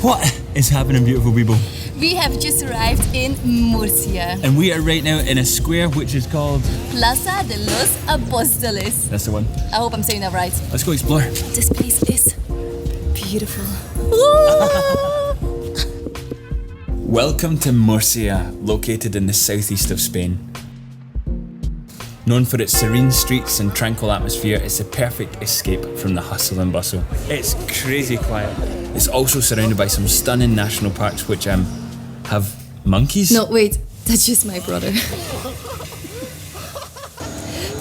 What is happening, beautiful people? We have just arrived in Murcia. And we are right now in a square which is called Plaza de los Apóstoles. That's the one. I hope I'm saying that right. Let's go explore. This place is beautiful. Welcome to Murcia, located in the southeast of Spain. Known for its serene streets and tranquil atmosphere, it's a perfect escape from the hustle and bustle. It's crazy quiet. It's also surrounded by some stunning national parks which have monkeys. No, wait, that's just my brother.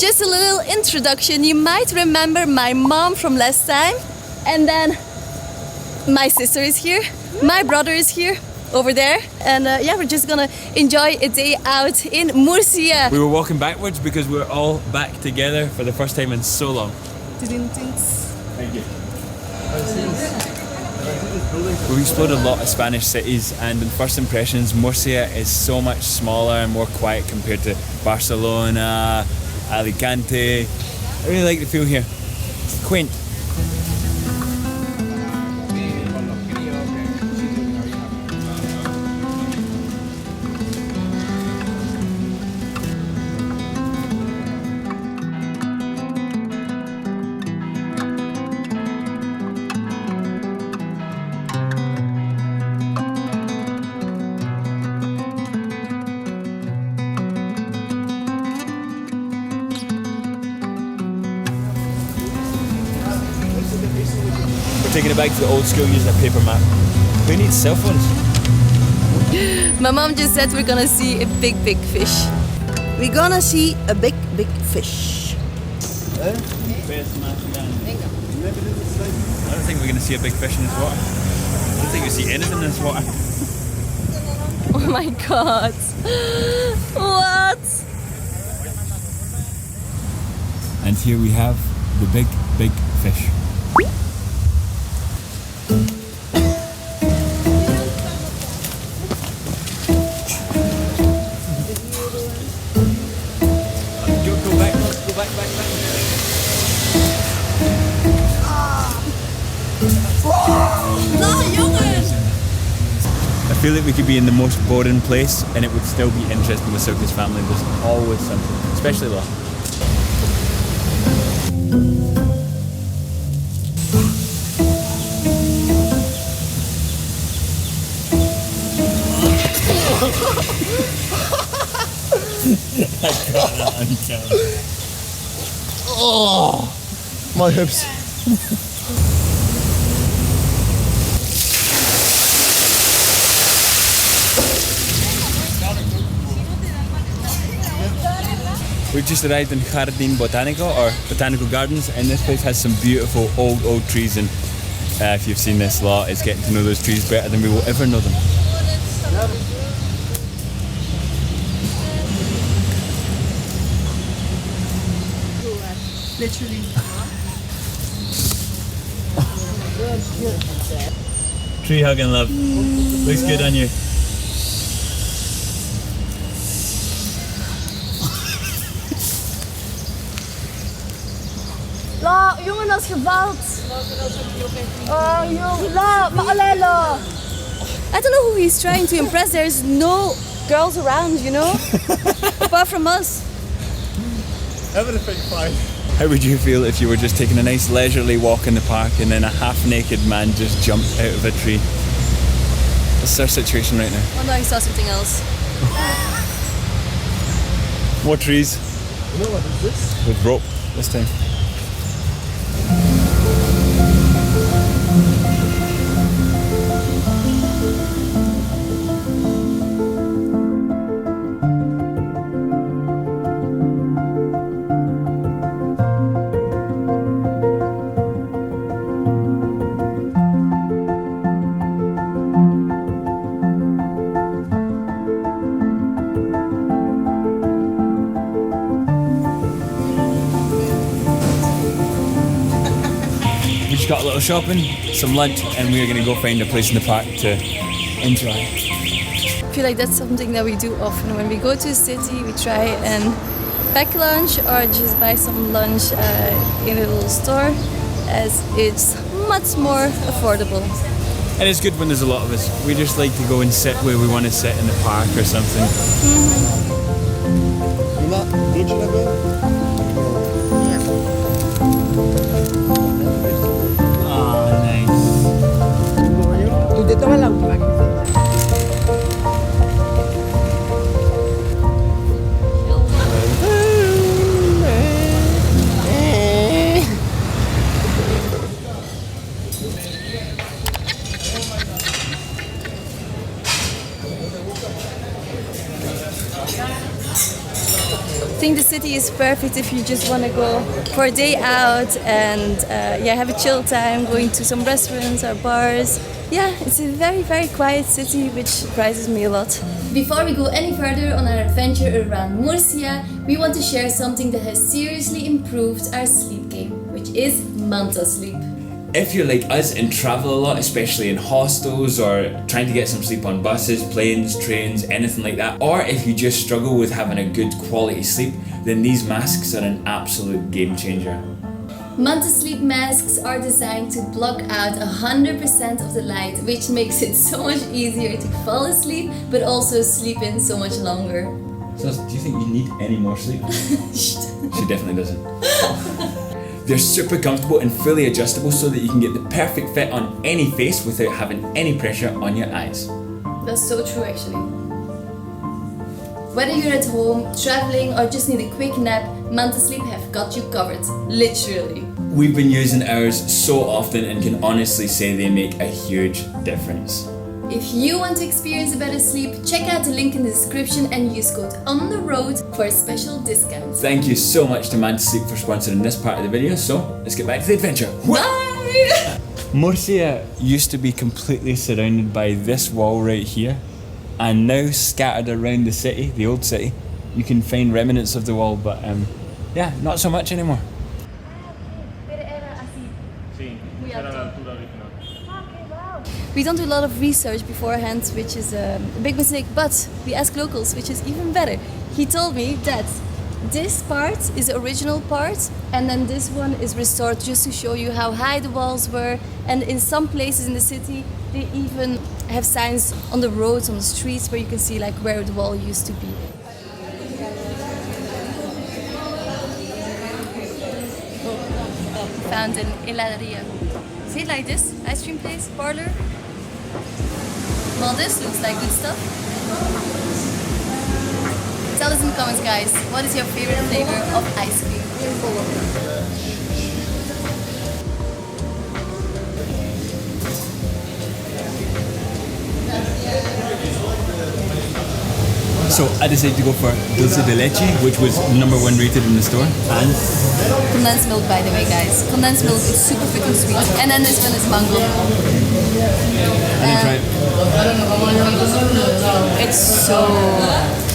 Just a little introduction. You might remember my mom from last time. And then my sister is here. My brother is here. Over there, and yeah, we're just gonna enjoy a day out in Murcia. We were walking backwards because we're all back together for the first time in so long. Thank you. We've explored a lot of Spanish cities, and in first impressions, Murcia is so much smaller and more quiet compared to Barcelona, Alicante. I really like the feel here. It's quaint. Taking it back to the old school using a paper map. Who needs cell phones? My mom just said we're gonna see a big fish. We're gonna see a big fish. I don't think we're gonna see a big fish in this water. I don't think we see anything in this water. Oh my god. What? And here we have the big fish. Go back. I feel like we could be in the most boring place and it would still be interesting with Silke's family. There's always something, especially Law. I got that on camera. Oh, my hips. We've just arrived in Jardín Botanical, or Botanical Gardens, and this place has some beautiful old trees, and if you've seen this lot, it's getting to know those trees better than we will ever know them. Literally. Tree hugging, love. Looks good on you. La, jongen, dat is gebouwd. Oh, jongen, la, maalelo. I don't know who he's trying to impress. There's no girls around, you know? Apart from us. Everything fine. How would you feel if you were just taking a nice leisurely walk in the park and then a half-naked man just jumped out of a tree? That's our situation right now. Oh no, he saw something else. More trees. You know what is this? With rope this time. We just got a little shopping, some lunch, and we're gonna go find a place in the park to enjoy. I feel like that's something that we do often. When we go to a city, we try and pack lunch or just buy some lunch in a little store, as it's much more affordable. And it's good when there's a lot of us. We just like to go and sit where we want to sit in the park or something. Ah, nice. Tú te tomas la última. I think the city is perfect if you just want to go for a day out and yeah, have a chill time, going to some restaurants or bars. Yeah, it's a very, very quiet city, which surprises me a lot. Before we go any further on our adventure around Murcia, we want to share something that has seriously improved our sleep game, which is MantaSleep. If you're like us and travel a lot, especially in hostels or trying to get some sleep on buses, planes, trains, anything like that, or if you just struggle with having a good quality sleep, then these masks are an absolute game changer. MantaSleep masks are designed to block out 100% of the light, which makes it so much easier to fall asleep, but also sleep in so much longer. So, do you think you need any more sleep? She definitely doesn't. They're super comfortable and fully adjustable so that you can get the perfect fit on any face without having any pressure on your eyes. That's so true actually. Whether you're at home, traveling or just need a quick nap, MantaSleep have got you covered, literally. We've been using ours so often and can honestly say they make a huge difference. If you want to experience a better sleep, check out the link in the description and use code ONTHEROAD for a special discount. Thank you so much to MantaSleep for sponsoring this part of the video, so let's get back to the adventure. Bye! Murcia used to be completely surrounded by this wall right here, and now scattered around the city, the old city, you can find remnants of the wall, but yeah, not so much anymore. We don't do a lot of research beforehand, which is a big mistake, but we ask locals, which is even better. He told me that this part is the original part, and then this one is restored just to show you how high the walls were. And in some places in the city, they even have signs on the roads, on the streets, where you can see like where the wall used to be. Found an heladeria. See it like this? Ice cream place, parlor. Well, this looks like good stuff. Tell us in the comments, guys, what is your favorite flavor of ice cream? So I decided to go for dulce de leche, which was #1 rated in the store. And Condensed milk, by the way, guys. Condensed milk is super freaking sweet. And then this one is mango. try it. It's so...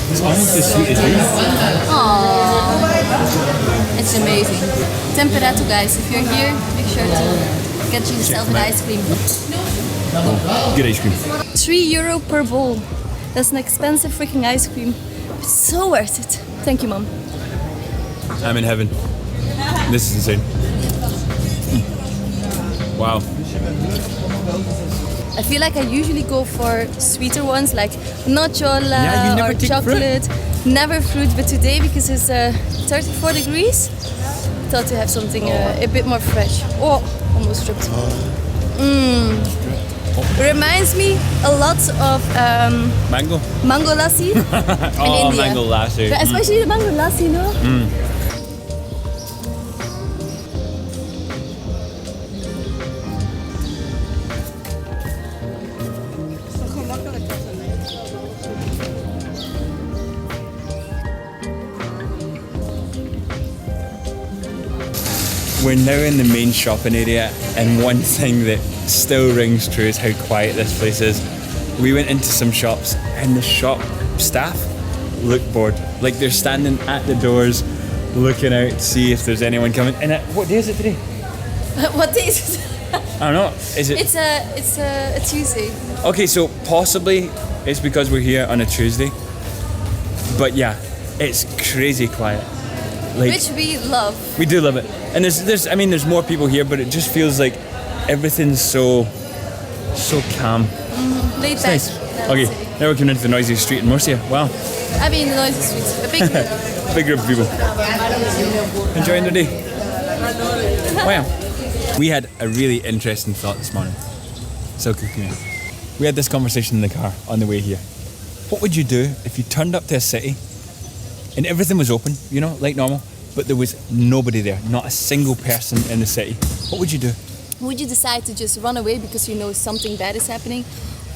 It's almost as sweet as this. Aww. It's amazing. Temperato, guys. If you're here, make sure to get yourself an ice cream. Good ice cream. €3 per bowl. That's an expensive freaking ice cream. It's so worth it. Thank you, Mom. I'm in heaven. This is insane. Wow. I feel like I usually go for sweeter ones like nocciola Yeah, you never or take chocolate. Never fruit, but today because it's 34 degrees, I thought to have something a bit more fresh. Oh, almost stripped. Reminds me a lot of Mango? mango lassi in Oh, India. mango lassi. Especially the mango lassi, no? We're now in the main shopping area, and one thing that still rings true is how quiet this place is. We went into some shops and the shop staff look bored. Like they're standing at the doors looking out to see if there's anyone coming. And what day is it today? What day is it? I don't know. Is it? It's a Tuesday. Okay, so possibly it's because we're here on a Tuesday. But yeah, it's crazy quiet. Like, Which we love. we do love it. And there's more people here, but it just feels like everything's so So calm. Laid It's back. nice. I would Okay, say. now we're coming into the noisiest street in Murcia. Wow, I mean, the noisy streets. A big big group of people. Enjoying their day. Wow. We had a really interesting thought this morning. Silke, come here. We had this conversation in the car on the way here. What would you do if you turned up to a city and everything was open, you know, like normal, but there was nobody there, not a single person in the city? What would you do? Would you decide to just run away because you know something bad is happening?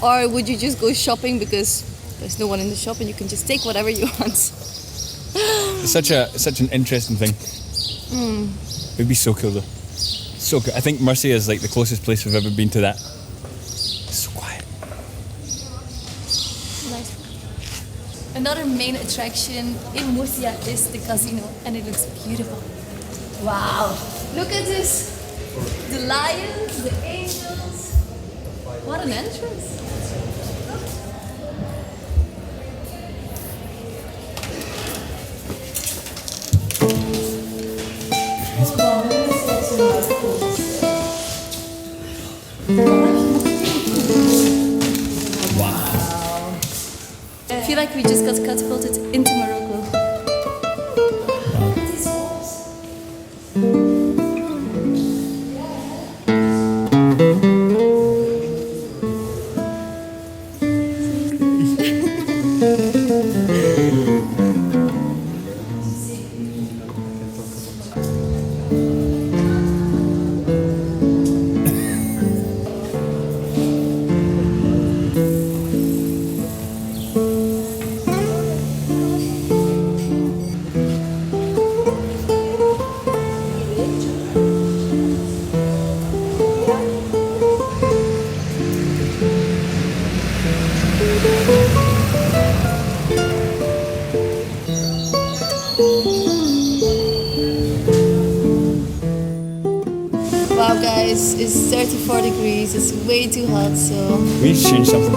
Or would you just go shopping because there's no one in the shop and you can just take whatever you want? It's such an interesting thing. It'd be so cool though. So cool. I think Murcia is like the closest place we've ever been to that. It's so quiet. Nice. Another main attraction in Murcia is the casino, and it looks beautiful. Wow! Look at this! The lions, the angels. What an entrance! Wow. I feel like we just got catapulted into Morocco. Wow guys, it's 34 degrees, it's way too hot, so... We need to change something.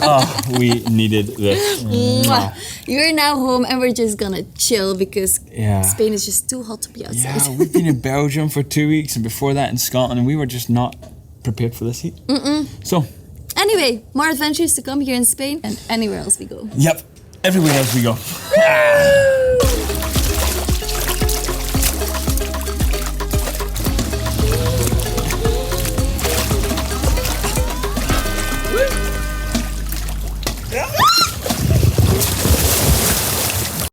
Oh, we needed this. Mwah. You're now home and we're just gonna chill because Yeah. Spain is just too hot to be outside. Yeah, we've been in Belgium for 2 weeks and before that in Scotland, and we were just not prepared for this heat. So, Anyway, more adventures to come here in Spain and anywhere else we go. yep, everywhere else we go.